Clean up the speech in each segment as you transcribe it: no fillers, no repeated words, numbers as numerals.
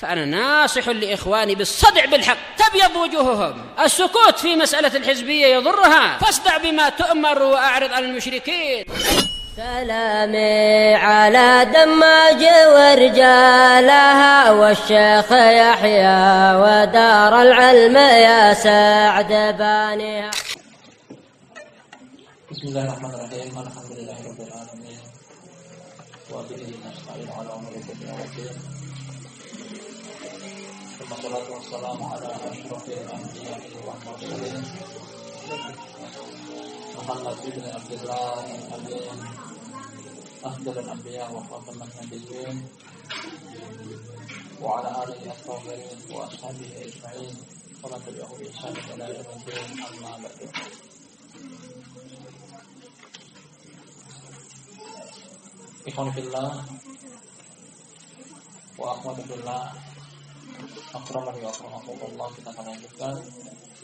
فأنا ناصح لإخواني بالصدع بالحق تبيض وجوههم. السكوت في مسألة الحزبية يضرها، فاصدع بما تؤمر وأعرض عن المشركين. سلامي على دماج ورجالها والشيخ يحيى ودار العلم يا سعد بانيها. Bismillahirrahmanirrahim. Alhamdulillahirabbil alamin. Wa bihi nasta'in ala umuri dunya wa din. Wassalatu wassalamu ala asyrafil anbiya'i wal mursalin. Muhammad bin Abdullah al-Amin, afdalul anbiya wa khatamun nabiyyin, wa ala alihi at-tahirin wa ashabihi ajma'in. Wa tabi'ahum bi ihsan ila yaumil din. Amma ba'du. Ikhwan fillah wa akhwat fillah, akramani wa akramakumullah. Kita akan lanjutkan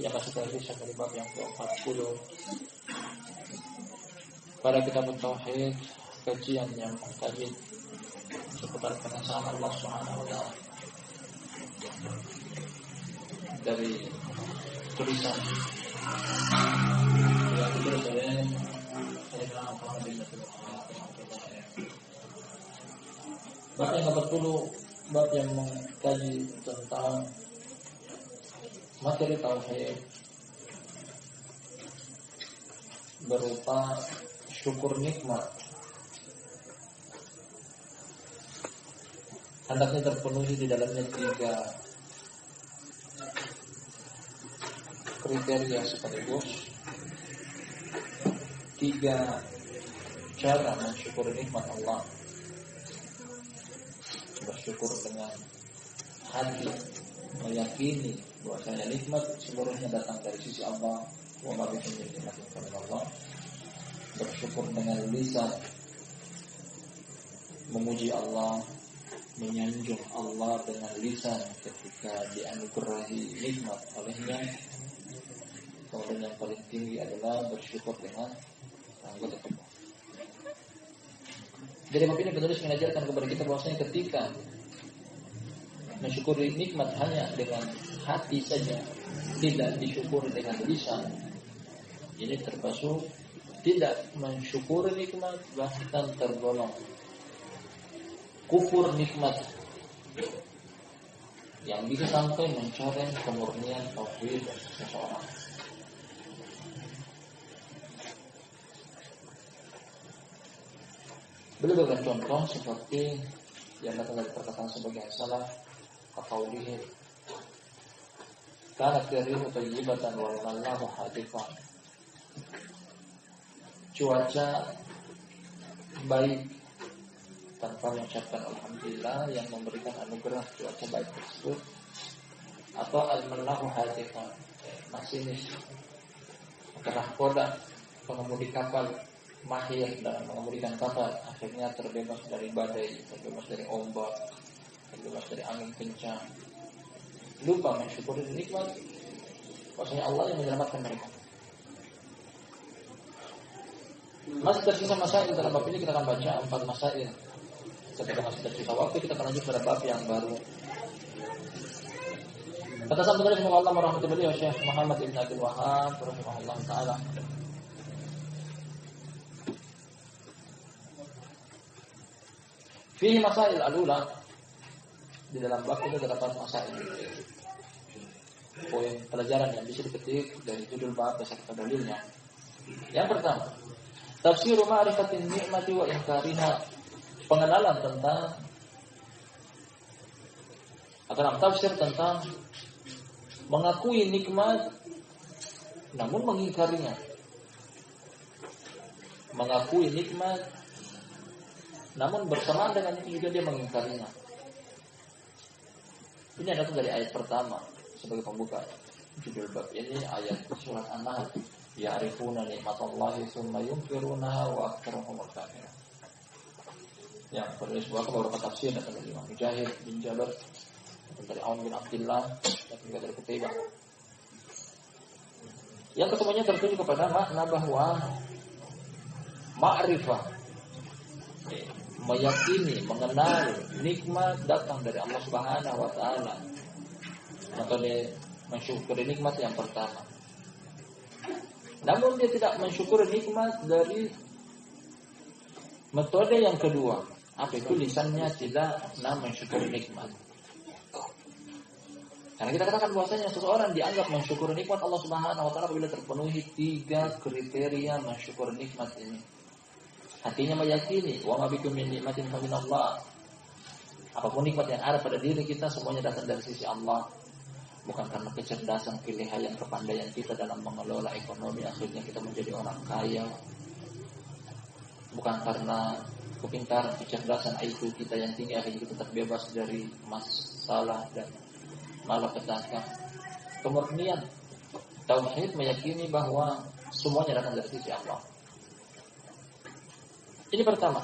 yang masih tersisa dari bab yang ke-40 pada kitab tauhid, kajian yang muhtajid seputar pengesahan Allah Subhanahu wa taala dari tulisan yang ditulis oleh Sayyidina Muhammad bin Abdul Wahhab. Bab yang ke-40, bab yang mengkaji tentang materi tauhid berupa syukur nikmat. Hendaknya terpenuhi di dalamnya 3 kriteria sekaligus, 3 cara mensyukuri nikmat Allah. Bersyukur dengan hati, meyakini bahwasanya nikmat seluruhnya datang dari sisi Allah. Wa ma bikum min nikmatin famin Allah. Bersyukur dengan lisan, memuji Allah, menyanjung Allah dengan lisan ketika dianugerahi nikmat olehnya. Kemudian yang paling tinggi adalah bersyukur dengan anggota tubuh. Jadi bab ini penulis mengajarkan kepada kita bahwasanya ketika mensyukuri nikmat hanya dengan hati saja, tidak disyukuri dengan lisan, ini termasuk tidak mensyukuri nikmat, bahkan tergolong kufur nikmat yang bisa sampai mencoreng kemurnian tauhid seseorang. Beliau berikan contoh seperti yang datang dari perkataan sebagian salaf, qaulihi kanat rihu tayyibatan wa lallahu hadifan. Cuaca baik tanpa mengucapkan alhamdulillah yang memberikan anugerah cuaca baik tersebut, atau al-mallahu hadifan, masinis nahkoda, pengemudi kapal mahir dalam mengemudikan kapal, akhirnya terbebas dari badai, terbebas dari ombak, terbebas dari angin kencang, lupa mensyukuri nikmat bahwasanya Allah yang menyelamatkan mereka. Masih tersisa masail dalam bab ini, kita akan baca 4 masail. Ketika masih tersisa waktu, kita akan lanjut pada bab yang baru. Kata sang penulis, semoga Allah merahmati beliau Syekh Muhammad bin Abdul Wahhab rahimahullah taala. Fihi masail al-ula, di dalam bab itu terdapat masail, poin pelajaran yang bisa dipetik dari judul bab beserta dalilnya. Yang pertama, tafsir ma'rifatin ni'mati wa inkariha, pengenalan tentang atau tafsir tentang mengakui nikmat namun mengingkarinya. Mengakui nikmat namun bersamaan dengan itu juga dia mengingkarinya. Ini adalah dari ayat pertama sebagai pembuka judul bab ini, ayat surat An-Nahl. Ya'rifuna ni'matallahi tsumma yunkirunaha wa aktsaruhum kafirun. Yang penulis beberapa tafsir datang dari Imam Mujahid bin Jabir, dari Aun bin Abdullah, dan juga dari Qutaibah. Yang kesemuanya tertuju kepada makna bahwa ma'rifah, meyakini, mengenal nikmat datang dari Allah Subhanahu wa taala. Metode mensyukuri nikmat yang pertama. Namun dia tidak mensyukuri nikmat dari metode yang kedua. Apa itu? Lisannya tidak mensyukuri nikmat. Karena kita katakan bahwasanya seseorang dianggap mensyukuri nikmat Allah Subhanahu wa taala apabila terpenuhi 3 kriteria mensyukuri nikmat ini. Hatinya meyakini, wa ma bikum min nikmatin fa min Allah. Apapun nikmat yang ada pada diri kita semuanya datang dari sisi Allah. Bukan karena kecerdasan, kelihayan, kepandaian kita dalam mengelola ekonomi akhirnya kita menjadi orang kaya. Bukan karena kepintaran, kecerdasan IQ kita yang tinggi akhirnya kita terbebas dari masalah dan malapetaka. Kemurnian tauhid meyakini bahwa semuanya datang dari sisi Allah. Ini pertama.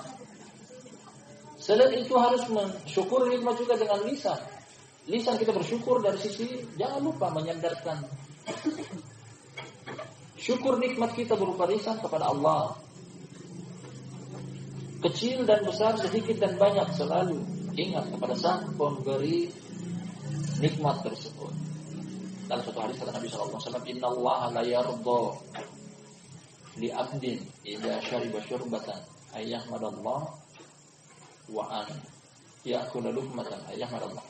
Selain itu harus mensyukur nikmat juga dengan lisan. Lisan kita bersyukur dari sisi jangan lupa menyandarkan syukur nikmat kita berupa lisan kepada Allah. Kecil dan besar, sedikit dan banyak selalu ingat kepada Sang Pemberi nikmat tersebut. Dalam satu hadis kata Nabi sallallahu alaihi wasallam, "Innallaha la yardha li 'abdin idza syariba syurbatan ayyahmadallah wa an ya'kula luqmatan ayyahmadallah."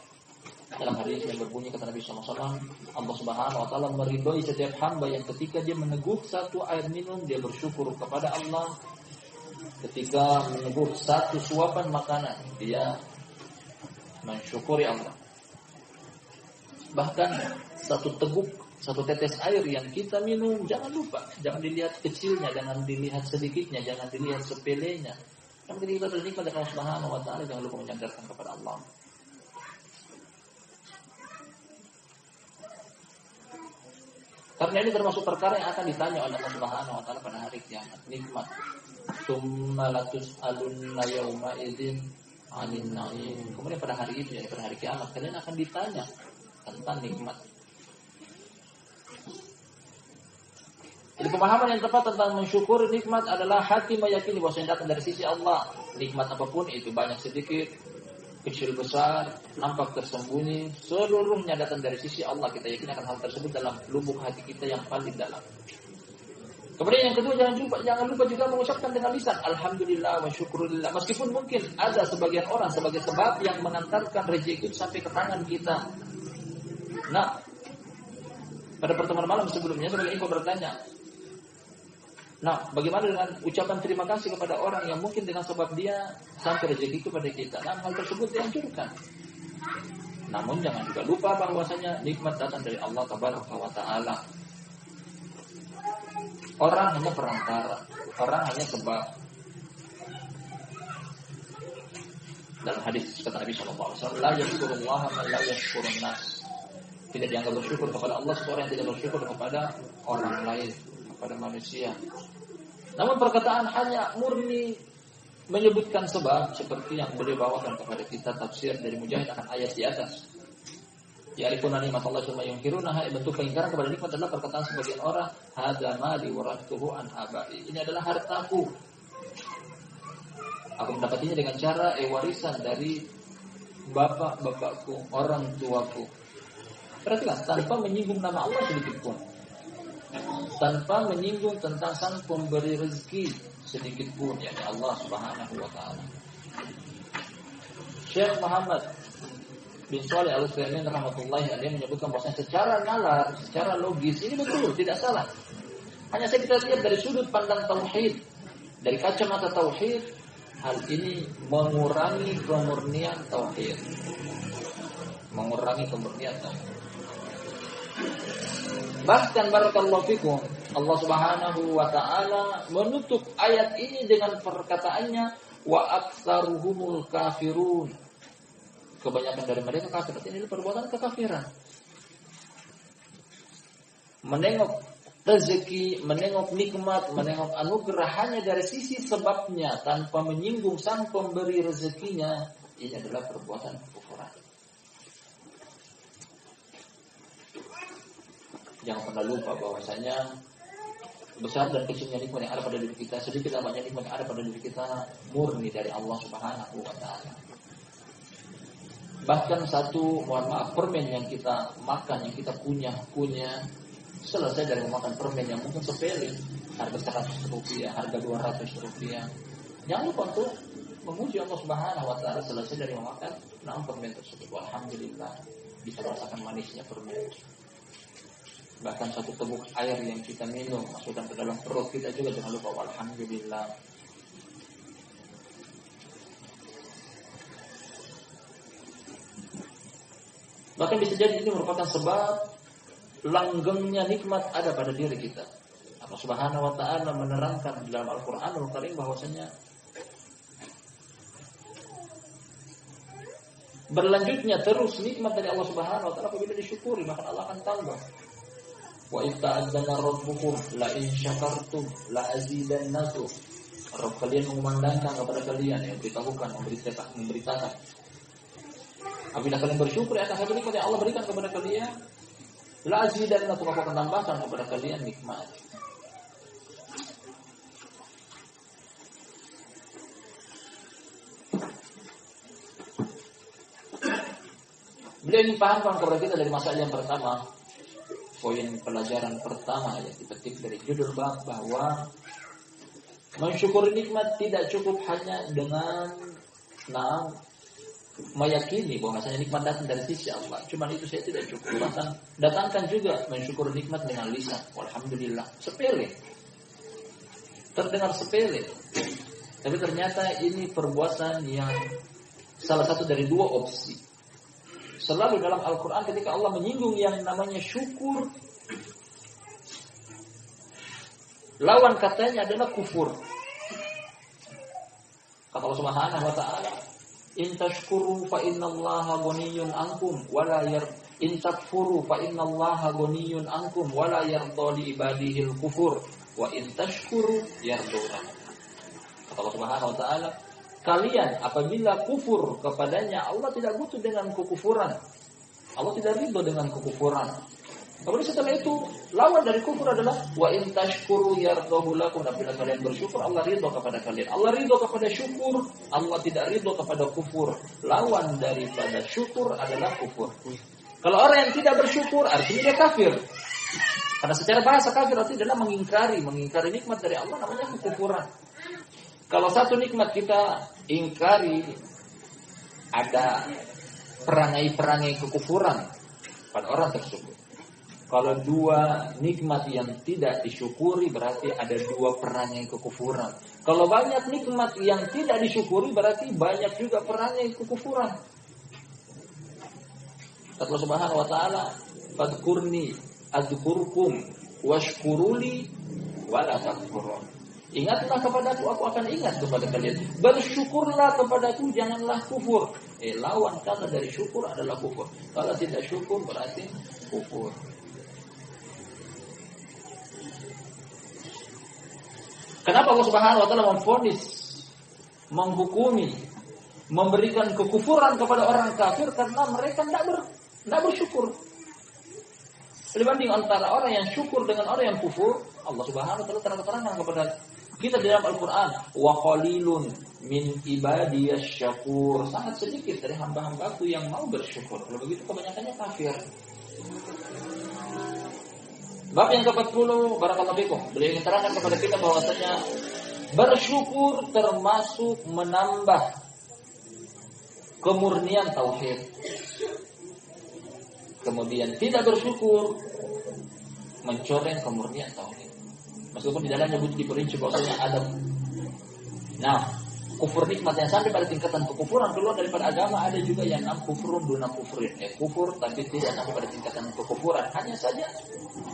Dalam hadis yang berbunyi kata Nabi sallallahu alaihi wasallam, Allah Subhanahu wa taala meridhai setiap hamba yang ketika dia meneguh satu air minum dia bersyukur kepada Allah. Ketika meneguh satu suapan makanan dia mensyukuri Allah. Bahkan satu teguk, satu tetes air yang kita minum, jangan lupa, jangan dilihat kecilnya, jangan dilihat sedikitnya, jangan dilihat sepelenya. Yang ketika kita bernikmat dengan Allah Subhanahu wa taala, jangan lupa menyandarkan kepada Allah. Karena ini termasuk perkara yang akan ditanya oleh Allah Subhanahu wa taala pada hari kiamat, nikmat. Tsumma latus'alunna yauma idzin 'anil na'im. Kemudian pada hari itu, pada hari kiamat, kalian akan ditanya tentang nikmat. Jadi pemahaman yang tepat tentang mensyukur nikmat adalah hati meyakini bahwa yang datang dari sisi Allah. Nikmat apapun itu, banyak sedikit, kecil besar, nampak tersembunyi, seluruhnya datang dari sisi Allah. Kita yakin akan hal tersebut dalam lubuk hati kita yang paling dalam. Kemudian yang kedua, jangan lupa juga mengucapkan dengan lisan alhamdulillah wa syukurillah. Meskipun mungkin ada sebagian orang sebagai sebab yang mengantarkan rezeki itu sampai ke tangan kita. Nah, pada pertemuan malam sebelumnya sebagai info bertanya, nah, bagaimana dengan ucapan terima kasih kepada orang yang mungkin dengan sebab dia sampai rezeki itu pada kita? Nah, hal tersebut dianjurkan. Namun jangan juga lupa bahwasanya nikmat datang dari Allah Tabaraka wa taala. Orang hanya perantara, orang hanya sebab. Dalam hadis kata Nabi sallallahu alaihi wasallam, la yashkurullaha man la yashkurun nas. Tidak dianggap bersyukur kepada Allah seorang yang tidak bersyukur kepada orang lain, kepada manusia. Namun perkataan hanya murni menyebutkan sebab seperti yang beliau bawakan kepada kita tafsir dari Mujahid akan ayat di atas. Ya'rifuna nikmatallahi tsumma yunkirunaha. Bentuk pengingkaran kepada nikmat adalah perkataan sebagian orang, hadza mali warathuhu an abai. Ini adalah hartaku. Aku mendapatinya dengan cara warisan dari bapak-bapakku, orang tuaku. Perhatikan, tanpa menyinggung nama Allah sedikit pun. Tanpa menyinggung tentang Sang Pemberi rezeki sedikit pun, yakni Allah Subhanahu wa taala. Syekh Muhammad bin Shalih Al-Utsaimin rahmatullahi alaihi menyebutkan bahwa secara nalar, secara logis ini betul, tidak salah. Hanya saya kita lihat dari sudut pandang tauhid, dari kacamata tauhid, hal ini mengurangi kemurnian tauhid. Mengurangi kemurnian tauhid. Bahkan barakallahu fikum, Allah Subhanahu wa taala menutup ayat ini dengan perkataannya wa aktsaruhumul kafirun. Kebanyakan dari mereka kafir. Ini perbuatan kekafiran. Menengok rezeki, menengok nikmat, menengok anugerah hanya dari sisi sebabnya tanpa menyinggung Sang Pemberi rezekinya, ini adalah perbuatan kekufuran. Jangan pernah lupa bahwasanya besar dan kecilnya nikmat yang ada pada diri kita, sedikit atau banyak nikmat yang ada pada diri kita murni dari Allah Subhanahu wa taala. Bahkan satu, mohon maaf, permen yang kita makan, yang kita kunyah selesai dari memakan permen yang mungkin sepele, harga 100 rupiah, harga 200 rupiah. Jangan lupa untuk memuji Allah Subhanahu wa taala selesai dari memakan permen tersebut. Alhamdulillah bisa merasakan manisnya permen. Bahkan satu teguk air yang kita minum masukkan ke dalam perut kita juga jangan lupa alhamdulillah. Bahkan bisa jadi ini merupakan sebab langgengnya nikmat ada pada diri kita. Allah Subhanahu wa taala menerangkan dalam Al-Qur'anul Karim bahwasanya berlanjutnya terus nikmat dari Allah Subhanahu wa taala apabila disyukuri, maka Allah akan tambah. Wa itta'adzana rabbukum la in syakartum la azidannakum. Rabb kalian mengumandangkan kepada kalian, yang memberitakan. Apabila kalian bersyukur atas satu nikmat yang Allah berikan kepada kalian, la azidannakum, aku akan tambahkan kepada kalian nikmat. Beliau ingin pahamkan kepada kita dari masalah yang pertama, poin pelajaran pertama yang dipetik dari judul bab, bahwa mensyukuri nikmat tidak cukup hanya dengan meyakini bahwasanya nikmat datang dari sisi Allah. Cuma itu saya tidak cukup. Bahkan datangkan juga mensyukuri nikmat dengan lisan. Alhamdulillah. Sepele. Terdengar sepele. Tapi ternyata ini perbuatan yang salah satu dari dua opsi. Selalu dalam Al-Quran ketika Allah menyinggung yang namanya syukur, lawan katanya adalah kufur. Kata Allah Subhanahu wa taala, "In tashkuru fa innallaha ghaniyyun 'ankum wa la in takfuru fa innallaha ghaniyyun 'ankum wa la yarda li ibadihi al-kufur wa in tashkuru yarduhu." Kata Allah Subhanahu wa taala, kalian apabila kufur kepadanya, Allah tidak butuh dengan kekufuran. Allah tidak ridho dengan kekufuran. Kemudian setelah itu, lawan dari kufur adalah wa in tashkuru yardahu lakum. Apabila kalian bersyukur, Allah ridho kepada kalian. Allah ridho kepada syukur, Allah tidak ridho kepada kufur. Lawan daripada syukur adalah kufur. Kalau orang yang tidak bersyukur, artinya dia kafir. Karena secara bahasa kafir artinya adalah mengingkari nikmat dari Allah, namanya kekufuran. Kalau satu nikmat kita ingkari, ada perangai-perangai kekufuran pada orang tersebut. Kalau dua nikmat yang tidak disyukuri, berarti ada dua perangai kekufuran. Kalau banyak nikmat yang tidak disyukuri, berarti banyak juga perangai kekufuran. Kata Allah Subhanahu wa taala, "Fadhkurni adzkurkum washkuruli wala takfurun." Ingatlah kepadaku, aku akan ingat kepada kalian. Bersyukurlah kepadaku, janganlah kufur. Lawan kata dari syukur adalah kufur. Kalau tidak syukur berarti kufur. Kenapa Allah Subhanahu wa taala memvonis, menghukumi, memberikan kekufuran kepada orang kafir? Karena mereka tidak bersyukur. Dibanding antara orang yang syukur dengan orang yang kufur, Allah Subhanahu wa taala terang-terangan kepada kita di dalam Al-Quran, wa qalilun min ibadiyasy syakur. Sangat sedikit dari hamba-hambaku yang mau bersyukur. Kalau begitu kebanyakannya kafir. Bab yang ke-40, barakallahu fikum. Beliau menerangkan kepada kita bahwasanya bersyukur termasuk menambah kemurnian tauhid. Kemudian tidak bersyukur mencoreng kemurnian tauhid. Meskipun di dalamnya butuh diperinci bahwasanya ada kufur nikmat yang sampai pada tingkatan kekufuran keluar daripada agama, ada juga yang kufurun duna kufurin. Kufur tapi tidak sampai pada tingkatan kekufuran. Hanya saja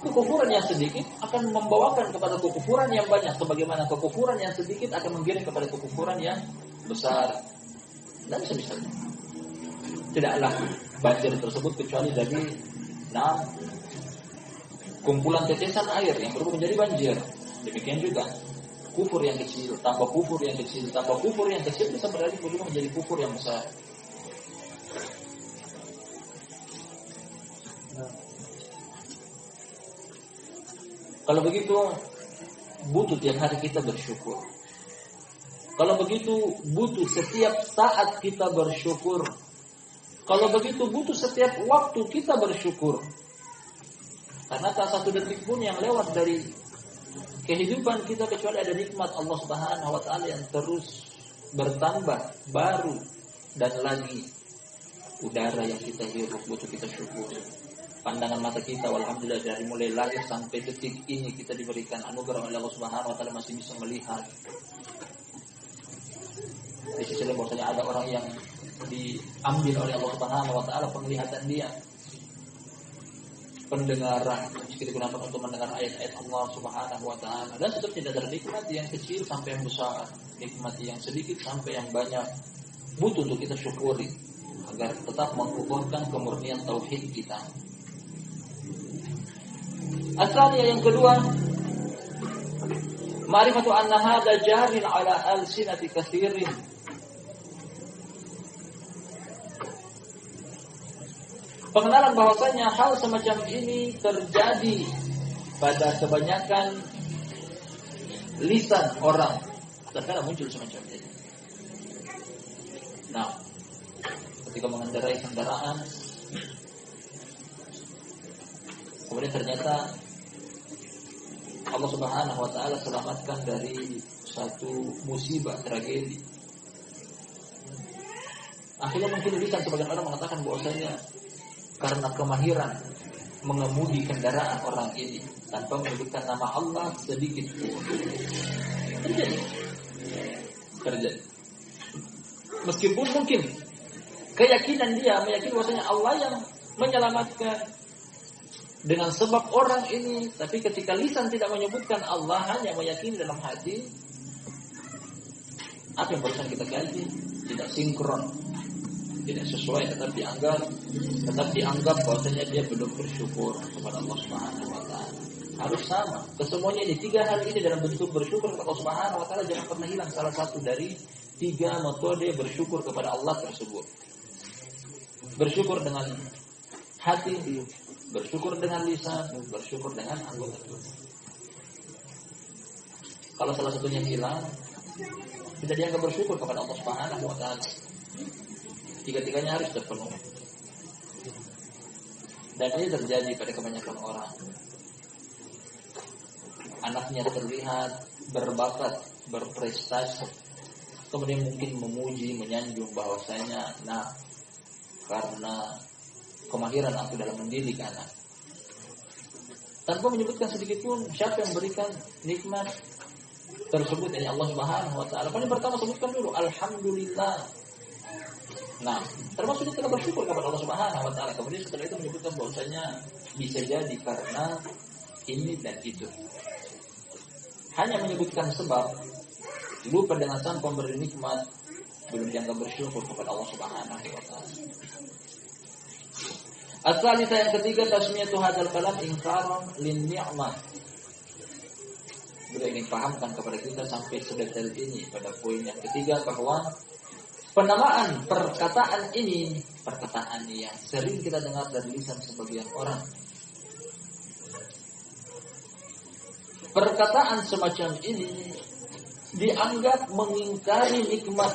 kekufuran yang sedikit akan membawakan kepada kekufuran yang banyak, sebagaimana kekufuran yang sedikit akan menggiring kepada kekufuran yang besar. Dan misalnya tidaklah banjir tersebut kecuali dari kumpulan tetesan air yang berubah menjadi banjir. Demikian juga kufur yang kecil, tambah kufur yang kecil, tambah kufur yang kecil bisa berubah menjadi kufur yang besar. Kalau begitu, butuh tiap hari kita bersyukur. Kalau begitu butuh setiap saat kita bersyukur. Kalau begitu butuh setiap waktu kita bersyukur. Karena tak satu detik pun yang lewat dari kehidupan kita kecuali ada nikmat Allah Subhanahu wa taala yang terus bertambah, baru dan lagi. Udara yang kita hirup butuh kita syukur. Pandangan mata kita alhamdulillah dari mulai lahir sampai detik ini kita diberikan anugerah oleh Allah Subhanahu wa taala masih bisa melihat. Di sisi lain bahwasanya ada orang yang diambil oleh Allah Subhanahu wa taala penglihatan dia. Pendengaran jika digunakan untuk mendengar ayat-ayat Allah Subhanahu wa taala, dan seterusnya dari nikmat yang kecil sampai yang besar, nikmat yang sedikit sampai yang banyak, butuh untuk kita syukuri agar tetap mengukuhkan kemurnian tauhid kita. Asalnya yang kedua, ma'rifatu anna hadza jarin ala alsinati katsirin. Pengenalan bahwasanya hal semacam ini terjadi pada kebanyakan lisan orang. Terkadang muncul semacam ini. Nah, ketika mengendarai kendaraan, kemudian ternyata Allah Subhanahu wa taala selamatkan dari satu musibah, tragedi. Akhirnya mungkin lisan sebagian orang mengatakan bahwasanya karena kemahiran mengemudi kendaraan orang ini tanpa menyebutkan nama Allah sedikit pun. Terjadi. Meskipun mungkin keyakinan dia meyakini bahwasanya Allah yang menyelamatkan dengan sebab orang ini, tapi ketika lisan tidak menyebutkan Allah, hanya meyakini dalam hati, apa yang barusan kita kaji tidak sinkron, tidak sesuai, tetap dianggap bahwasanya dia belum bersyukur kepada Allah Subhanahu wa taala. Harus sama. Kesemuanya ini, tiga hal ini dalam bentuk bersyukur kepada Allah Subhanahu wa taala jangan pernah hilang salah satu dari tiga metode bersyukur kepada Allah tersebut. Bersyukur dengan hati, bersyukur dengan lisan, bersyukur dengan anggota tubuh. Kalau salah satunya hilang, tidak dianggap bersyukur kepada Allah Subhanahu wa taala. Tiga-tiganya harus terpenuhi. Dan ini terjadi pada kebanyakan orang. Anaknya terlihat berbakat, berprestasi, kemudian mungkin memuji, menyanjung bahwasanya, nah, karena kemahiran aku dalam mendidik anak. Tanpa menyebutkan sedikit pun siapa yang memberikan nikmat tersebut, yakni Allah Subhanahu wa taala. Paling pertama sebutkan dulu alhamdulillah. Nah, termasuk dia telah bersyukur kepada Allah Subhanahu wa taala. Kemudian setelah itu menyebutkan bahwasanya bisa jadi karena ini dan itu. Hanya menyebutkan sebab, lupa dengan sang pemberi nikmat, belum dianggap bersyukur kepada Allah Subhanahu wa taala. As-salisa yang ketiga, tasmiyatu hadzal kalam inkaran lin ni'mah. Beliau ingin pahamkan kepada kita sampai sedetail ini pada poin yang ketiga, bahwa penamaan perkataan ini, perkataan yang sering kita dengar dari lisan sebagian orang. Perkataan semacam ini dianggap mengingkari nikmat.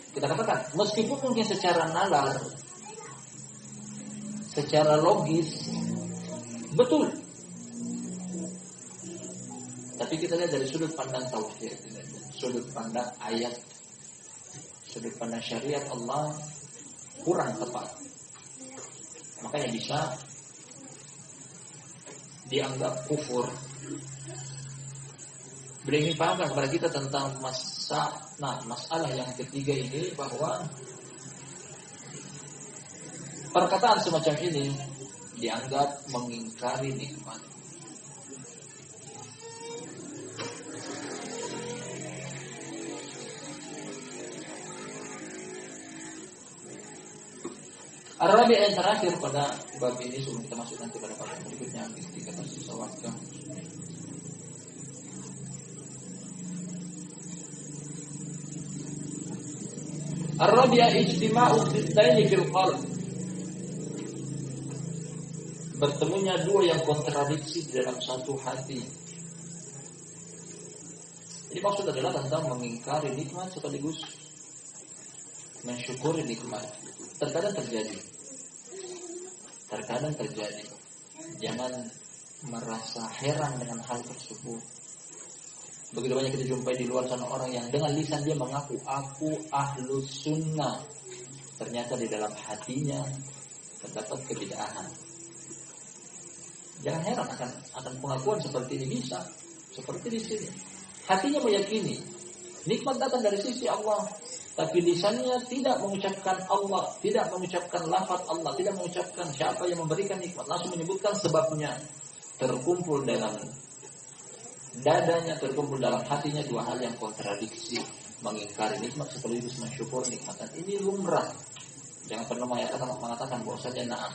Kita katakan, meskipun mungkin secara nalar, secara logis, betul. Tapi kita lihat dari sudut pandang tauhid, sudut pandang ayat, sudut pandang syariat Allah kurang tepat. Makanya bisa dianggap kufur. Beliau ingin pahamkan kepada kita tentang masalah yang ketiga ini, bahwa perkataan semacam ini dianggap mengingkari nikmat. Arabi yang terakhir pada bab ini sebelum kita masuk nanti pada bab berikutnya ketika tersisa waktu. Arabi ijtima'u dziddaini fil qalb. bertemunya dua yang kontradiksi di dalam satu hati. Jadi maksud adalah tentang mengingkari nikmat sekaligus mensyukuri nikmat. Terkadang terjadi. Jangan merasa heran dengan hal tersebut. Begitu banyak kita jumpai di luar sana orang yang dengan lisan dia mengaku aku ahlus sunnah, ternyata di dalam hatinya terdapat kebid'ahan. Jangan heran akan pengakuan seperti ini bisa seperti di sini. Hatinya meyakini nikmat datang dari sisi Allah, tapi lisannya tidak mengucapkan Allah, tidak mengucapkan lafaz Allah, tidak mengucapkan siapa yang memberikan nikmat, langsung menyebutkan sebabnya. Terkumpul dalam dadanya, terkumpul dalam hatinya dua hal yang kontradiksi, mengingkari nikmat sekaligus mensyukur nikmat. Dan ini lumrah. Jangan pernah mengatakan bahwasanya na'am.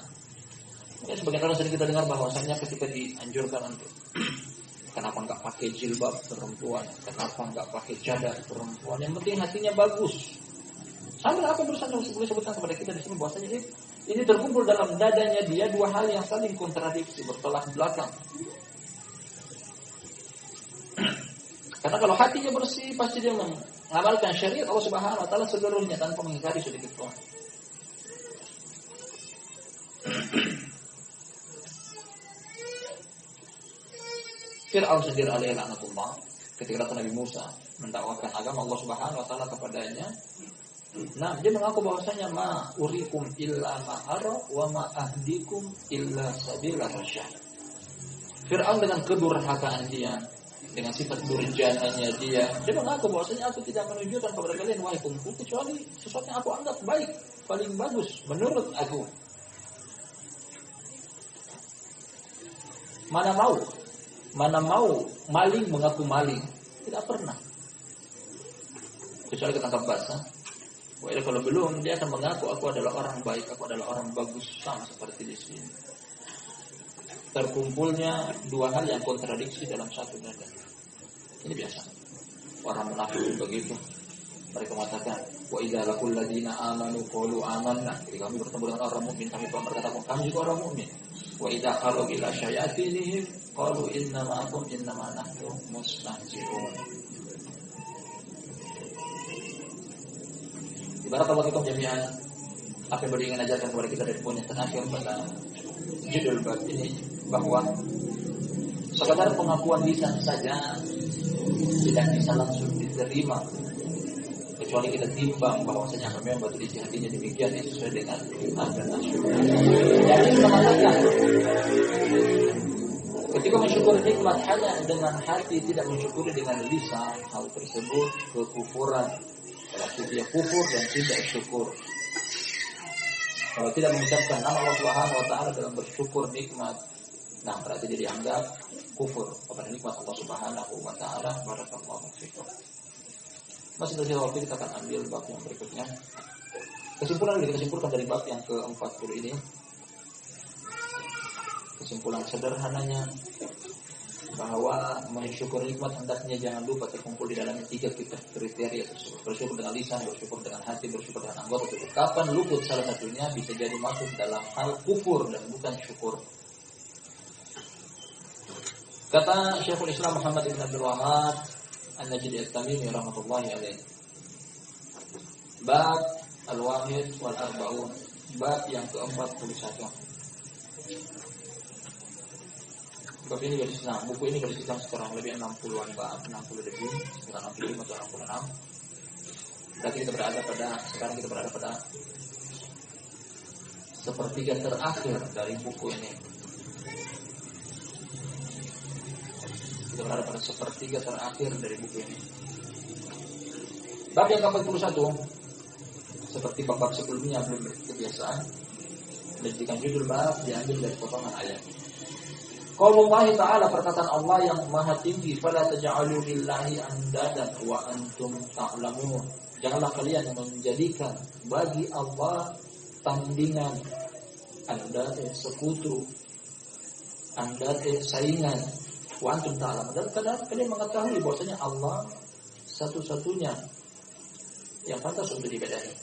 Ya, sebagian orang sering kita dengar bahwasanya ketika dianjurkan untuk kenapa enggak pakai jilbab perempuan, kenapa enggak pakai cadar perempuan, yang penting hatinya bagus. Sambil apa bersama boleh sebutkan kepada kita di sini bahwasanya ini terkumpul dalam dadanya dia dua hal yang saling kontradiksi, bertolak belakang. Karena kalau hatinya bersih, pasti dia mengamalkan syariat Allah Subhanahu wa taala seluruhnya tanpa mengingkari sedikit pun. Fir'aun sendiri alaihi laknatullah, ketika datang Nabi Musa mendakwakan agama Allah Subhanahu wa taala kepadanya, nah dia mengaku bahwasanya ma urikum illa ma ara wa ma ahdikum illa sabila rasyad. Fir'aun dengan kedurhakaan dia, dengan sifat durjananya dia mengaku bahwasanya aku tidak menunjukkan kepada kalian wahai kaumku kecuali sesuatu yang aku anggap baik, paling bagus menurut aku. Mana mau maling mengaku maling, tidak pernah. Kecuali ketangkap basah. Wah, kalau belum dia akan mengaku aku adalah orang baik, aku adalah orang bagus, sama seperti di sini. Terkumpulnya dua hal yang kontradiksi dalam satu dada. Ini biasa. Orang munafik begitu. Mereka mengatakan, wa idza laqul ladina amanu qalu amanna. Ketika kami bertemu dengan orang mukmin, kami berkata, kami juga orang mukmin. Wa idza qalu ila syayatinihim qalu inna ma'akum inna ma nahnu mustahzi'un. Barakallahu jami'an. Apa yang ingin ajarkan kepada kita dari poin yang terakhir pada judul bab ini, bahwa sekadar pengakuan lisan saja tidak bisa langsung diterima, kecuali kita timbang bahwasanya memang betul isi hatinya demikian yang sesuai dengan iman dan syukur. Jadi kita mengatakan ketika mensyukuri nikmat hanya dengan hati, tidak mensyukuri dengan lisan, hal tersebut kekufuran. Berarti dia kufur dan tidak syukur. Kalau tidak mengucapkan nama Allah Subhanahu wa taala dalam bersyukur nikmat, nah berarti dia dianggap kufur kepada nikmat Allah Subhanahu wa taala. Barakallahu fikum. Masih tersisa waktu, kita akan ambil bab yang berikutnya. Kesimpulan yang kita simpulkan dari bab yang ke-40 ini, kesimpulan sederhananya bahwa mensyukur nikmat hendaknya jangan lupa terkumpul di dalamnya 3 kriteria tersebut. Bersyukur dengan lisan, bersyukur dengan hati, bersyukur dengan anggota tubuh. Kapan luput salah satunya bisa jadi masuk dalam hal kufur dan bukan syukur. Kata Syekhul Islam Muhammad ibn Abdul Wahhab An-Najdi At-Tamimi rahmatullahi alaih, bab al-wahid wal arba'un, bab yang ke-41. Bab ini garis 6, buku ini garis hitam sekarang lebih 60-an bab, 60 lebih, sekitar 65 atau 66. Dan sekarang kita berada pada sepertiga terakhir dari buku ini. Kita berada pada sepertiga terakhir dari buku ini. Bab yang ke-41, seperti bab sebelumnya belum kebiasaan, menjadikan judul bab diambil dari potongan ayat. Qaulullah ta'ala, perkataan Allah yang maha tinggi, fala taj'alu lillahi andadan wa antum ta'lamun. Janganlah kalian menjadikan bagi Allah tandingan, andad sekutu, andad saingan, wa antum ta'lamun. Dan kalian mengetahui bahwasanya Allah satu-satunya yang pantas untuk diibadahi.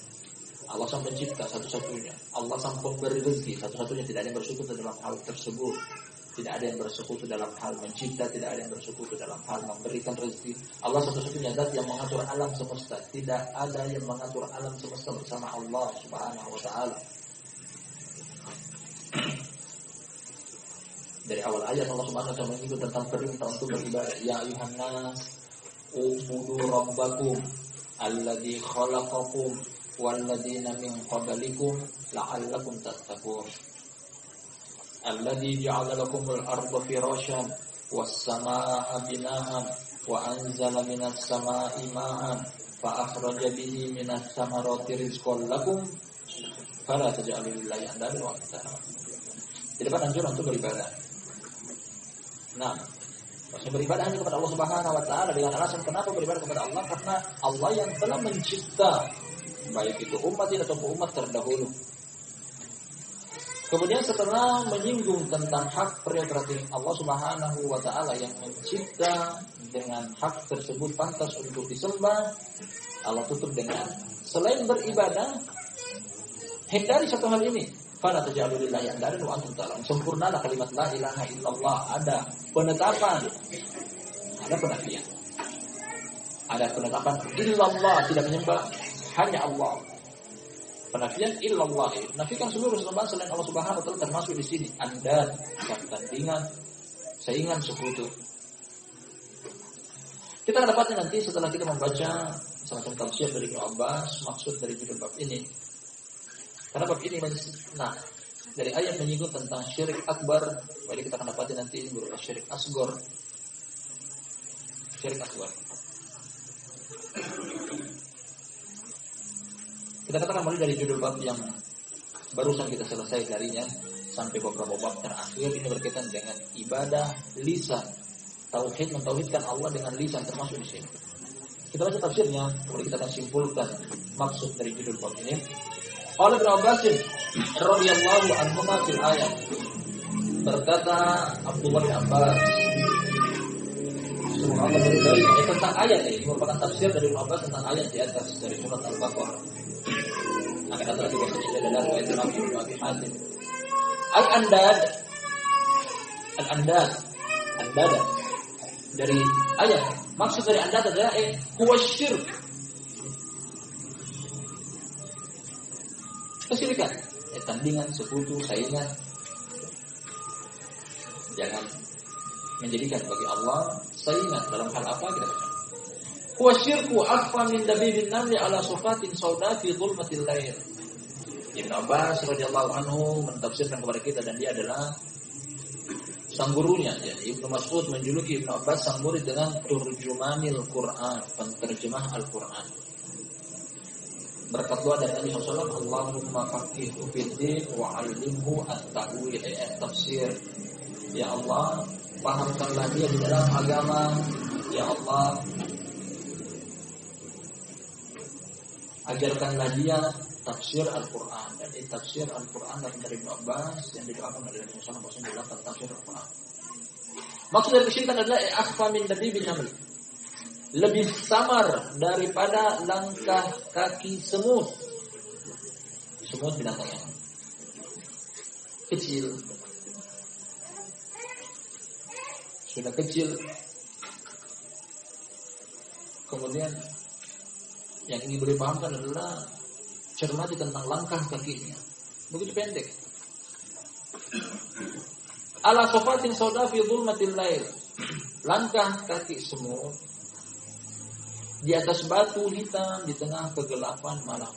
Allah sang pencipta satu-satunya. Allah sang pemberi rezeki, satu-satunya, tidak ada yang bersekutu dalam hal tersebut. Tidak ada yang bersekutu dalam hal mencipta, tidak ada yang bersekutu dalam hal memberikan rezeki. Allah satu-satunya zat yang mengatur alam semesta. Tidak ada yang mengatur alam semesta bersama Allah Subhanahu wa taala. Dari awal ayat Allah Subhanahu wa taala menyebut tentang perintah untuk beribadah. Ya ayuhan nas, ubudu rabbakum alladzi khalaqakum walladzina min qablikum la'allakum tattaqun. Alladzi ja'ala lakumul arda firasyan was samaa'a bina'an wa anzala minas samaa'i ma'an fa akhraja bihi minas samarati rizqan lakum fala taj'alu lillahi andadan wa antum. Di depan anjuran untuk beribadah. Nah, maksud beribadah hanya kepada Allah Subhanahu wa taala dengan alasan kenapa beribadah kepada Allah, karena Allah yang telah mencipta baik itu umat ini atau umat terdahulu. Kemudian setelah menyinggung tentang hak prerogatif Allah Subhanahu wa taala yang mencipta dengan hak tersebut pantas untuk disembah, Allah tutup dengan selain beribadah, hindari satu hal ini. Fala taj'alu lillahi andadan wa antum ta'lamun. Sempurnalah kalimat la ilaha illallah. Ada penetapan, ada penafian. Ada penetapan illallah, tidak menyembah hanya Allah. Penafian illallah, menafikan seluruh sembahan selain Allah Subhanahu wa taala, termasuk di sini andad, tandingan, saingan, sekutu. Kita akan dapatnya nanti setelah kita membaca semacam tafsir dari Ibnu Abbas, maksud dari judul bab ini. Karena bab ini dari ayat menyinggung tentang syirik akbar, jadi kita akan dapatnya nanti ini berupa syirik asghar. Syirik akbar. Kita katakan mulai dari judul bab yang barusan kita selesai darinya sampai beberapa bab terakhir ini berkaitan dengan ibadah lisan, tauhid, mentauhidkan Allah dengan lisan termasuk di sini. Kita baca tafsirnya, kemudian kita akan simpulkan maksud dari judul bab ini. Qala Ibnu Abbas radhiyallahu anhu fil ayat. Berkata Abdullah bin Abbas dari tentang ayat ini merupakan tafsir dari Ibnu Abbas tentang ayat di atas dari surat Al-Baqarah. Akan ada lagi bahasanya adalah ayat Nabi Ibnu Abi Hatim. Al-andad dari ayat. Maksud dari andad adalah huwa syirk. Kesyirikan, tandingan, sekutu, saingan. Jangan menjadikan bagi Allah saingan dalam hal apa kita baca. Huwa syirku akhfa min dabibin namli ala sufatin sauda fi dhulmatil lail. Ibnu Abbas radhiyallahu anhu mentafsirkan kepada kita, dan dia adalah sang gurunya. Jadi Ibnu Mas'ud menjuluki Ibnu Abbas sang murid dengan turjumanil Quran, penterjemah Al-Quran. Berkat doa dari Nabi SAW, Allahumma faqihhu fid-din wa 'allimhu at-ta'wil, tafsir. Ya Allah, pahamkanlah dia di dalam agama. Ya Allah, ajarkanlah dia tafsir Al-Quran. Dan tafsir Al-Quran dari Ibnu Abbas yang didoakan oleh Nabi SAW dalam tafsir Al-Quran. Maksud dari kesyirikan adalah akhfa min dabibin naml, lebih samar daripada langkah kaki semut. Semut binatang yang kecil, sudah kecil. Kemudian yang ingin boleh pahamkan adalah cermati tentang langkah kakinya, begitu pendek. Ala sofatin sauda fi dhulmatil lail, langkah kaki semut di atas batu hitam di tengah kegelapan malam.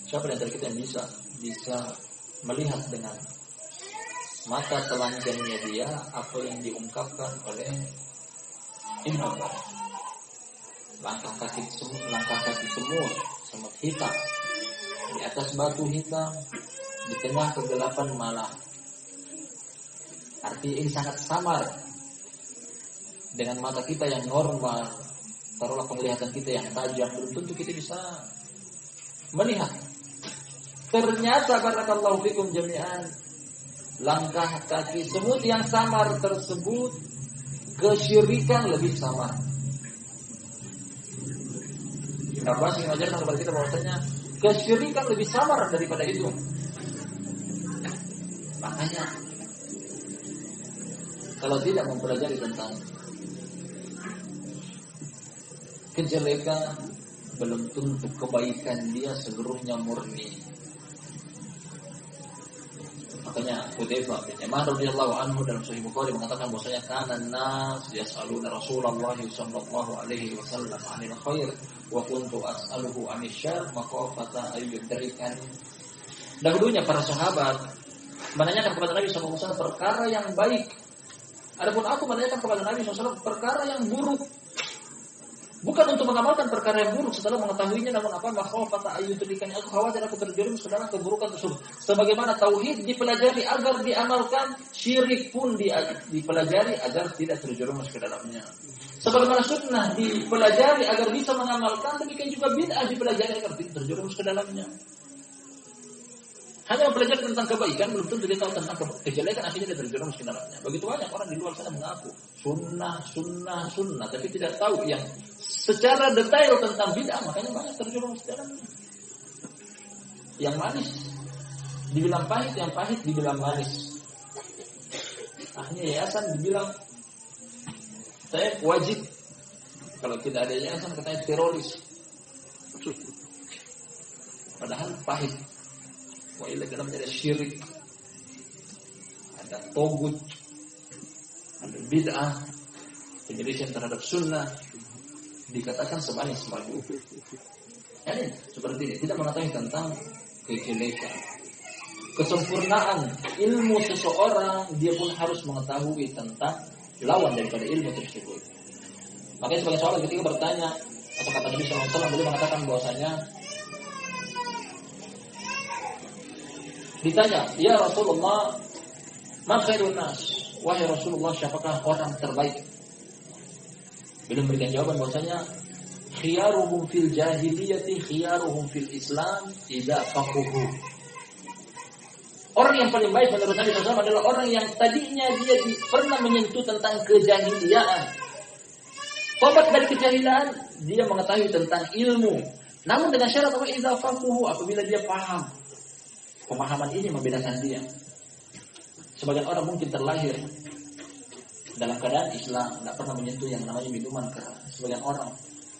Siapa di antara kita yang bisa melihat dengan mata telanjangnya dia apa yang diungkapkan oleh Ibnu Abbas? Langkah kaki semut hitam di atas batu hitam di tengah kegelapan malam. Artinya ini sangat samar dengan mata kita yang normal. Taruhlah penglihatan kita yang tajam, belum tentu kita bisa melihat. Ternyata barakallahu fikum jami'an, langkah kaki semut yang samar tersebut kesyirikan lebih samar. Ibnu Abbas mengajarkan kepada kita bahwasanya Kesyirikan lebih samar daripada itu. Makanya kalau tidak mempelajari tentang kejelekan, belum tentu kebaikan dia seluruhnya murni. Makanya Hudzaifah bin Yaman radhiyallahu anhu dalam Sahih Bukhari mengatakan bahwasanya kana an-nas yas'aluna Rasulullah sallallahu alaihi wasallam 'anil khair wa kuntu as'aluhu 'anil syarr maqafata ayyudrikani. Dahulunya para sahabat menanyakan kepada Nabi sallallahu alaihi wasallam perkara yang baik. Adapun aku menanyakan kepada Nabi sallallahu alaihi wasallam perkara yang buruk. Bukan untuk mengamalkan perkara yang buruk setelah mengetahuinya, namun apa? Makhafata ayyudrikani, aku khawatir aku terjerumus ke dalam keburukan tersebut. Sebagaimana tauhid dipelajari agar diamalkan, syirik pun dipelajari agar tidak terjerumus ke dalamnya. Sebagaimana sunnah dipelajari agar bisa mengamalkan, demikian juga bid'ah dipelajari agar tidak terjerumus ke dalamnya. Hanya mempelajari tentang kebaikan, belum tentu dia tahu tentang kejelekan, akhirnya dia terjerumus ke dalamnya. Begitu banyak orang di luar sana mengaku sunnah, tapi tidak tahu yang secara detail tentang bid'ah, makanya banyak terjerumus ke dalamnya. Yang manis dibilang pahit, yang pahit dibilang manis. Akhirnya yayasan dibilang saya wajib, kalau tidak ada yayasan katanya teroris. Padahal pahit. Wa illa dalamnya ada syirik, ada togut, ada bid'ah, penyelisihan terhadap sunnah, dikatakan semanis madu. Yani seperti ini, tidak mengetahui tentang kejelekan. Kesempurnaan ilmu seseorang, dia pun harus mengetahui tentang lawan daripada ilmu tersebut. Makanya sebagai sahabat ketika bertanya atau kata Nabi SAW, beliau mengatakan bahwasanya ditanya, ya Rasulullah, ma khairun nas? Wahai Rasulullah, siapakah orang terbaik? Beliau memberikan jawaban bahwasanya khiyaruhum fil jahiliyati khiyaruhum fil Islam idza faqahu. Orang yang paling baik menurut Nabi SAW adalah orang yang tadinya dia pernah menyentuh tentang kejahiliaan. Tobat dari kejahilan, dia mengetahui tentang ilmu. Namun dengan syarat apa? Idza faqahu, apabila dia paham. Pemahaman ini membedakan dia. Sebagian orang mungkin terlahir dalam keadaan Islam, tidak pernah menyentuh yang namanya minuman keras. Sebagian orang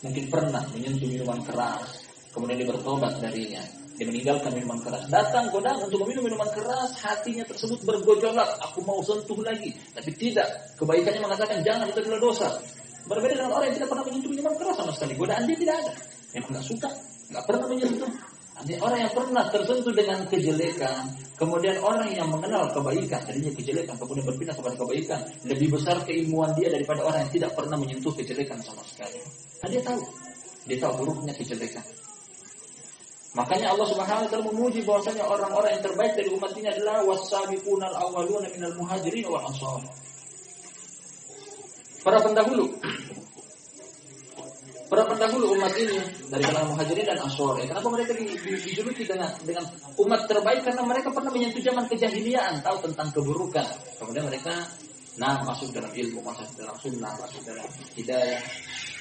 mungkin pernah menyentuh minuman keras, kemudian dia bertobat darinya, dia meninggalkan minuman keras. Datang godaan untuk meminum minuman keras, hatinya tersebut bergojolak, aku mau sentuh lagi, tapi tidak. Kebaikannya mengatakan jangan, itu adalah dosa. Berbeda dengan orang yang tidak pernah menyentuh minuman keras sama sekali. Godaan dia tidak ada, memang nggak suka, nggak pernah menyentuh. Orang yang pernah tersentuh dengan kejelekan, kemudian orang yang mengenal kebaikan, tadinya kejelekan, kemudian berpindah kepada kebaikan, lebih besar keilmuan dia daripada orang yang tidak pernah menyentuh kejelekan sama sekali. Nah, dia tahu buruknya kejelekan. Makanya Allah Subhanahu wa taala memuji bahwasanya orang-orang yang terbaik dari umat ini adalah was-sabiqunal awwaluna minal muhajirin wal ansar. Para pendahulu umat ini dari kalangan muhajirin dan ansor. Kenapa mereka dijuluki dengan umat terbaik? Karena mereka pernah menyentuh zaman kejahiliaan, tahu tentang keburukan. Kemudian mereka masuk dalam ilmu, masuk dalam sunnah, masuk dalam hidayah.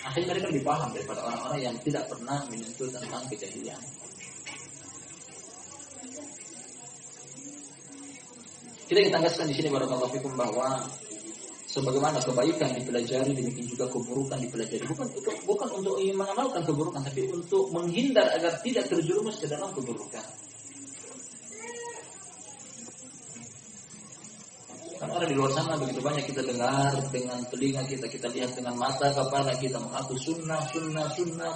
Akhirnya mereka lebih paham daripada orang-orang yang tidak pernah menyentuh tentang kejahiliaan. Kita tegaskan di sini barakallahu fikum bahwa sebagaimana kebaikan dipelajari, demikian juga keburukan dipelajari. Bukan untuk mengamalkan keburukan, tapi untuk menghindar agar tidak terjerumus ke dalam keburukan. Kan orang di luar sana begitu banyak kita dengar dengan telinga kita lihat dengan mata kepala kita mengaku sunnah,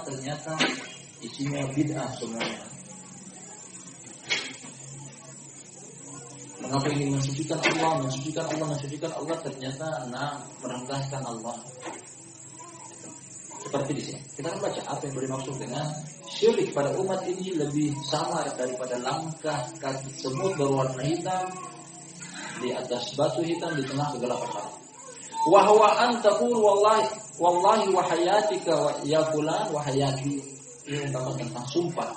ternyata isinya bid'ah semuanya. Mengapa ingin mensucikan Allah, ternyata merendahkan Allah. Seperti di sini. Kita akan baca apa yang dimaksud dengan syirik pada umat ini lebih samar daripada langkah kaki semut berwarna hitam di atas batu hitam di tengah kegelapan malam. Wa huwa an taqul wallahi wa hayatika wa ya fulan wa hayati. Ini tentang sumpah.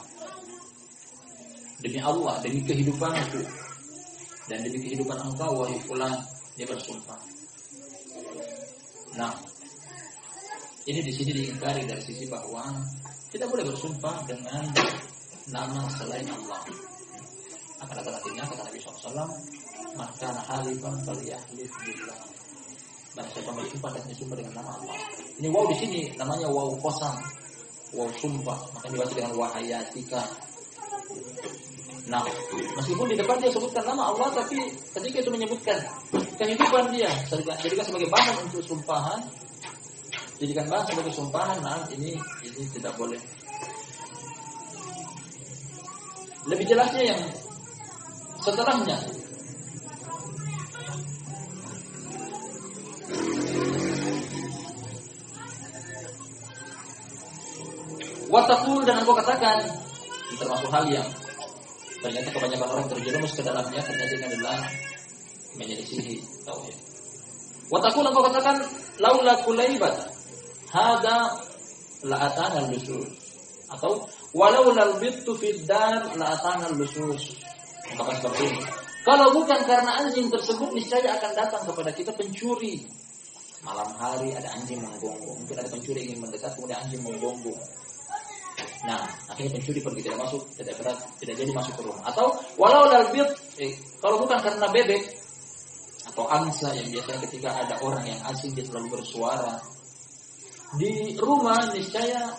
Demi Allah, demi kehidupanku dan demi kehidupan engkau wahai fulan, dia bersumpah. Nah, ini di sini diingkari dari sisi bahwa kita boleh bersumpah dengan nama selain Allah. Akan ada artinya kata Nabi SAW, maka halifan falyahlif billah. Barang siapa bersumpah dan bersumpah dengan nama Allah. Ini waw di sini namanya waw qasam, waw sumpah, maka dibaca dengan wahayatika. Nah, meskipun di depan dia sebutkan nama Allah, tapi ketika itu menyebutkan kehidupan dia, jadikan sebagai bahan untuk sumpahan, jadikan bahan sebagai sumpahan. Nah, ini tidak boleh. Lebih jelasnya yang setelahnya. Watakul, dan engkau katakan, termasuk hal yang ternyata kebanyakan orang terjerumus ke dalamnya, ternyata ini adalah menyelisihi tauhid. Watakul, engkau katakan, laula kulaibat hada la'atana al-lusus, atau walau lal bittu fid dar la'atana al-lusus. Ungkapan seperti ini. Kalau bukan karena anjing tersebut, niscaya akan datang kepada kita pencuri. Malam hari ada anjing menggonggong. Mungkin ada pencuri ingin mendekat, kemudian anjing menggonggong. Nah, akhirnya pencuri pergi, tidak jadi masuk ke rumah. Atau walau lal bit, kalau bukan karena bebek atau angsa yang biasanya ketika ada orang yang asing dia selalu bersuara di rumah, niscaya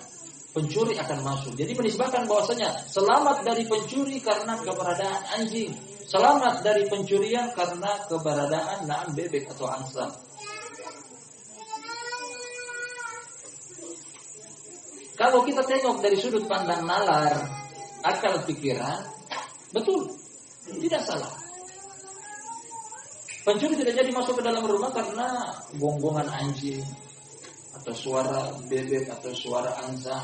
pencuri akan masuk. Jadi menisbahkan bahwasanya selamat dari pencuri karena keberadaan anjing, selamat dari pencurian karena keberadaan bebek atau angsa. Kalau kita tengok dari sudut pandang nalar, akal pikiran, betul, tidak salah. Pencuri tidak jadi masuk ke dalam rumah karena gonggongan anjing atau suara bebek atau suara angsa.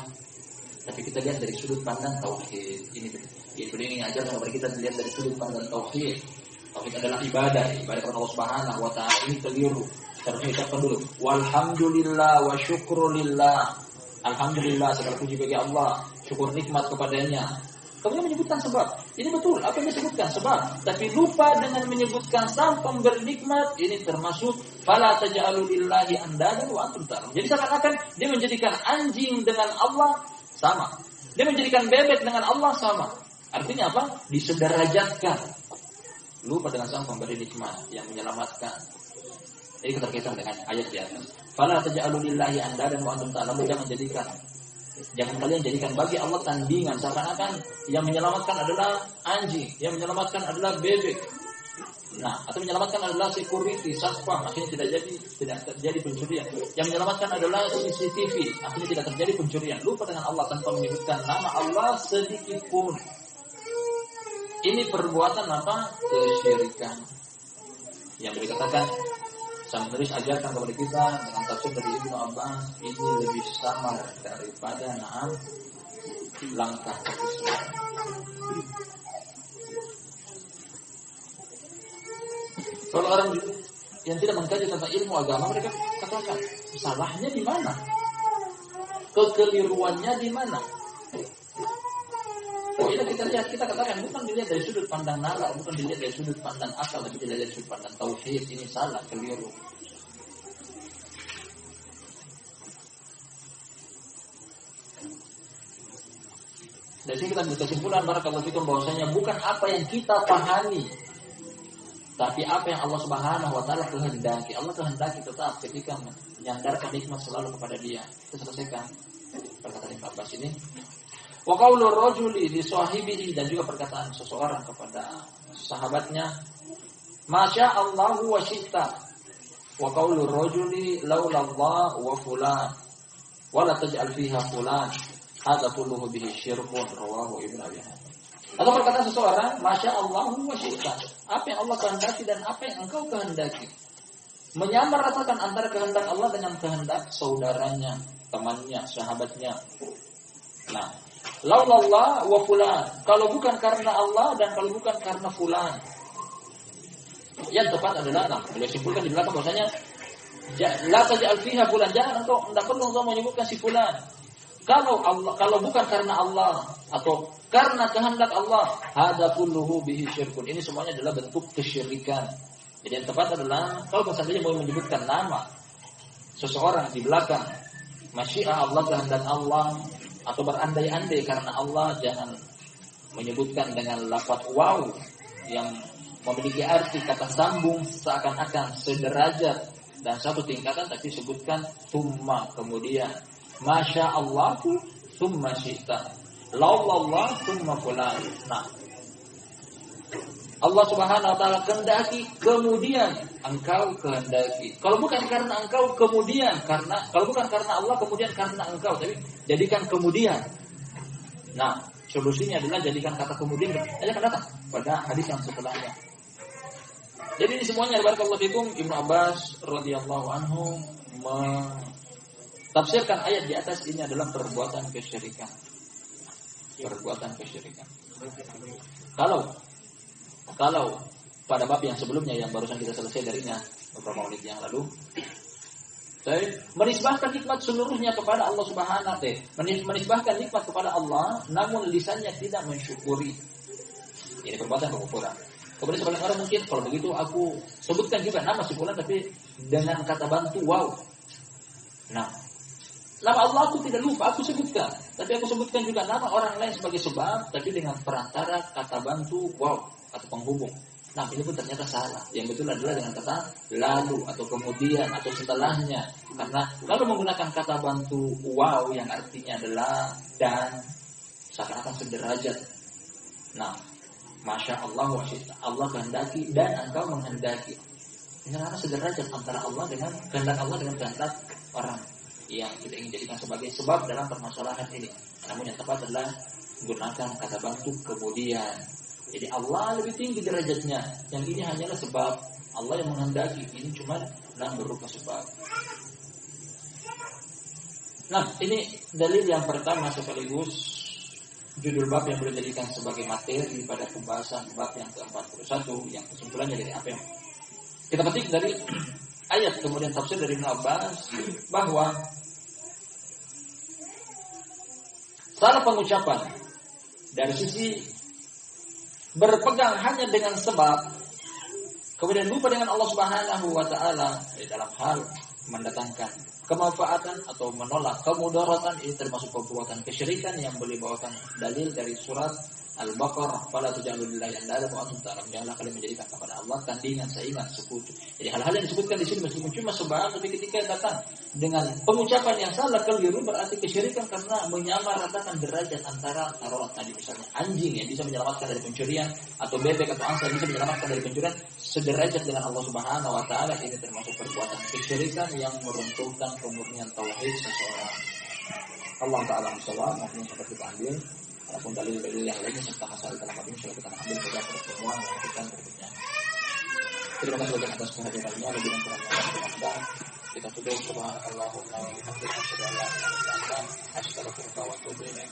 Tapi kita lihat dari sudut pandang tauhid. Ini ajar kepada kita lihat dari sudut pandang tauhid. Tauhid adalah ibadah kepada Allah Subhanahu wa taala. Ini keliru. Harusnya ucapkan dulu, walhamdulillah wa syukrulillah. Alhamdulillah, segala puji bagi Allah, syukur nikmat kepadanya. Kemudian menyebutkan sebab. Ini betul, apa yang disebutkan sebab. Tapi lupa dengan menyebutkan sang pemberi nikmat. Ini termasuk fala taj'alu lillahi andadan wa antum ta'lamun. Jadi seakan-akan dia menjadikan anjing dengan Allah sama. Dia menjadikan bebek dengan Allah sama. Artinya apa? Disederajatkan. Lupa dengan sang pemberi nikmat yang menyelamatkan. Ini keterkaitan dengan ayat di atas. Fala taj'alu lillahi andadan wa antum ta'lamun. Jangan kalian jadikan bagi Allah tandingan, seakan-akan yang menyelamatkan adalah anjing, yang menyelamatkan adalah bebek. Nah, atau menyelamatkan adalah security, satpam, akhirnya tidak terjadi pencurian. Yang menyelamatkan adalah CCTV, akhirnya tidak terjadi pencurian. Lupa dengan Allah tanpa menyebutkan nama Allah sedikit pun. Ini perbuatan apa? Kesyirikan. Yang dikatakan sang penulis ajarkan kepada kita dengan tafsir dari Ibnu Abbas, ini lebih samar daripada langkah Islam. Kalau orang yang tidak mengkaji tentang ilmu agama, mereka katakan salahnya di mana, kekeliruannya di mana. Bila kita lihat, kita katakan bukan dilihat dari sudut pandang nalar, bukan dilihat dari sudut pandang akal, tapi dilihat dari sudut pandang tauhid. Ini salah, keliru. Dari sini kita ambil kesimpulan barakallahu fikum bahwasanya bukan apa yang kita pahami, tapi apa yang Allah Subhanahu wa taala kehendaki. Allah kehendaki tetap ketika menyandarkan nikmat selalu kepada Dia. Kita selesaikan perkataan Ibnu Abbas ini. Wa qaulur rajuli li sahibihi, dan juga perkataan seseorang kepada sahabatnya, masya Allahu wa syi'ta. Wa qaulur rajuli laula Allah wa fulan wa la taj'al fiha fulan. Hadza kulluhu bihi syirkun, rawahu Ibnu Abi Hatim. Atau perkataan seseorang, masya Allahu wa syi'ta. Apa yang Allah kehendaki dan apa yang engkau kehendaki. Menyamaratakan antara kehendak Allah dengan kehendak saudaranya, temannya, sahabatnya. Nah, laulallah wa fulan, kalau bukan karena Allah dan kalau bukan karena fulan. Yang tepat adalah, beliau simpulkan di belakang bahwasanya la taj'al fiha fulan, jangan engkau tidak perlu engkau menyebutkan si fulan. Kalau bukan karena Allah atau karena kehendak Allah, hadza kulluhu bihi syirkun. Ini semuanya adalah bentuk kesyirikan. Jadi yang tepat adalah kalau seandainya mau menyebutkan nama seseorang di belakang masyiah Allah, kehendak Allah, atau berandai-andai karena Allah, jangan menyebutkan dengan lafaz waw yang memiliki arti kata sambung seakan-akan sederajat dan satu tingkatan, tapi sebutkan thumma, kemudian masya Allah thumma syi'ta, laulallah thumma fulan. Nah, Allah Subhanahu wa taala kehendaki, kemudian engkau kehendaki. Kalau bukan karena engkau kemudian kalau bukan karena Allah kemudian karena engkau, tapi jadikan kemudian. Nah, solusinya adalah jadikan kata kemudian akan datang pada hadis yang setelahnya. Jadi ini semuanya barakallahu fikum, Ibnu Abbas radhiyallahu anhu mentafsirkan ayat di atas ini adalah perbuatan kesyirikan. Perbuatan kesyirikan. Kalau pada bab yang sebelumnya yang barusan kita selesai darinya beberapa menit yang lalu, saya menisbahkan nikmat seluruhnya kepada Allah Subhanahu wa taala. Menisbahkan nikmat kepada Allah, namun lisannya tidak mensyukuri. Ini perbuatan kekufuran. Kemudian sebagian orang mungkin kalau begitu aku sebutkan juga nama si fulan tapi dengan kata bantu wow. Nah, nama Allah aku tidak lupa, aku sebutkan. Tapi aku sebutkan juga nama orang lain sebagai sebab, tapi dengan perantara kata bantu wow, kata penghubung. Nah, ini pun ternyata salah. Yang betul adalah dengan kata lalu atau kemudian atau setelahnya. Karena kalau menggunakan kata bantu wow yang artinya adalah dan, seakan-akan sederajat. Nah, masya Allah wa syi'ta, Allah kehendaki dan engkau menghendaki. Ini karena sederajat antara Allah dengan kehendak Allah dengan kehendak orang yang kita ingin jadikan sebagai sebab dalam permasalahan ini. Namun yang tepat adalah gunakan kata bantu kemudian. Jadi Allah lebih tinggi derajatnya. Yang ini hanyalah sebab. Allah yang menghendaki, ini cuma berupa sebab. Nah, ini dalil yang pertama sekaligus judul bab yang boleh dijadikan sebagai materi pada pembahasan bab yang ke-41 yang kesimpulannya dari apa yang kita petik dari ayat kemudian tafsir dari Ibnu Abbas bahwa salah pengucapan dari sisi berpegang hanya dengan sebab kemudian lupa dengan Allah Subhanahu wa taala dalam hal mendatangkan kemanfaatan atau menolak kemudaratan, ini termasuk perbuatan kesyirikan yang boleh bawakan dalil dari surat Al-Baqarah, fala taj'alu lillahi andada wa antum ta'lamun, janganlah kalian menjadikan kepada Allah tandingan, saingan, sekutu. Jadi hal-hal yang disebutkan di sini meskipun cuma sebab, tapi ketika datang dengan pengucapan yang salah keliru berarti kesyirikan karena menyamaratakan derajat antara taruhan tadi misalnya anjing yang bisa menyelamatkan dari pencurian atau bebek atau angsa yang bisa menyelamatkan dari pencurian sederajat dengan Allah Subhanahu wa taala. Ini termasuk perbuatan kesyirikan yang meruntuhkan kemurnian tauhid seseorang. Allah taala bisawab, maksudnya seperti kita ambil ataupun dalil-dalil yang lainnya serta masalah dalam hal ini sudah kita ambil pada pertemuan yang kita berikutnya. Terima kasih atas kehadirannya, lebih dan kurangnya kita tutup. Subhanallahumma wa bihamdihi, asyhadu an la ilaha illa anta, astaghfiruka wa atubu ilaik.